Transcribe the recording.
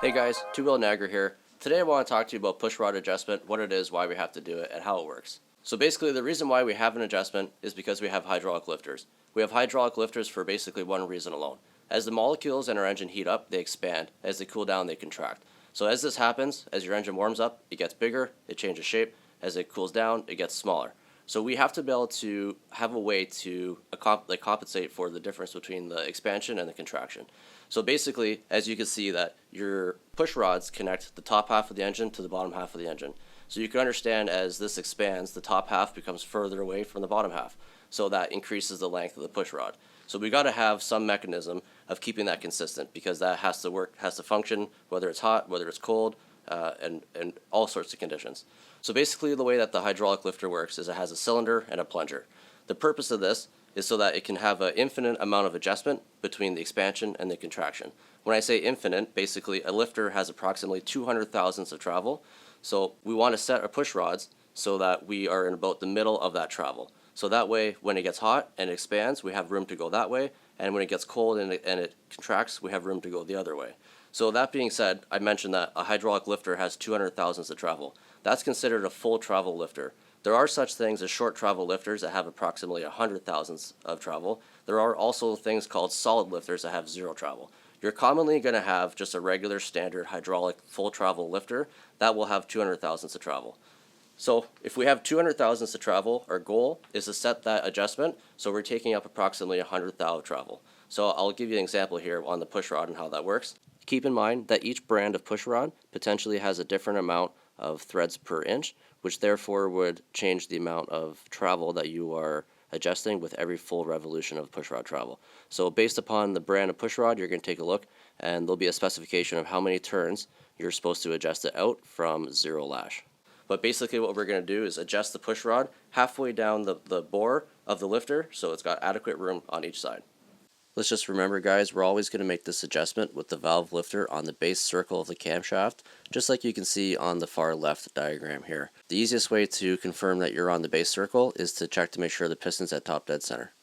Hey guys, Two-Wheel Nagger here. Today I want to talk to you about pushrod adjustment, what it is, why we have to do it, and how it works. So basically the reason why we have an adjustment is because we have hydraulic lifters. We have hydraulic lifters for basically one reason alone. As the molecules in our engine heat up, they expand. As they cool down, they contract. So as this happens, as your engine warms up, it gets bigger, it changes shape. As it cools down, it gets smaller. So we have to be able to have a way to compensate for the difference between the expansion and the contraction. So basically, as you can see that your push rods connect the top half of the engine to the bottom half of the engine. So you can understand as this expands, the top half becomes further away from the bottom half. So that increases the length of the push rod. So we got to have some mechanism of keeping that consistent because that has to work, has to function, whether it's hot, whether it's cold, and all sorts of conditions. So basically the way that the hydraulic lifter works is it has a cylinder and a plunger. The purpose of this is so that it can have an infinite amount of adjustment between the expansion and the contraction. When I say infinite, basically a lifter has approximately 200 thousandths of travel. So we want to set our push rods so that we are in about the middle of that travel. So that way when it gets hot and it expands, we have room to go that way, and when it gets cold and it contracts, we have room to go the other way. So that being said, I mentioned that a hydraulic lifter has 200 thousandths of travel. That's considered a full travel lifter. There are such things as short travel lifters that have approximately 100 thousandths of travel. There are also things called solid lifters that have zero travel. You're commonly going to have just a regular standard hydraulic full travel lifter that will have 200 thousandths of travel. So if we have 200 thousandths of travel, our goal is to set that adjustment so we're taking up approximately 100 thou of travel. So I'll give you an example here on the push rod and how that works. Keep in mind that each brand of push rod potentially has a different amount of threads per inch, which therefore would change the amount of travel that you are adjusting with every full revolution of pushrod travel. So based upon the brand of pushrod, you're going to take a look and there'll be a specification of how many turns you're supposed to adjust it out from zero lash. But basically what we're going to do is adjust the pushrod halfway down the bore of the lifter so it's got adequate room on each side. Let's just remember, guys, we're always going to make this adjustment with the valve lifter on the base circle of the camshaft, just like you can see on the far left diagram here. The easiest way to confirm that you're on the base circle is to check to make sure the piston's at top dead center.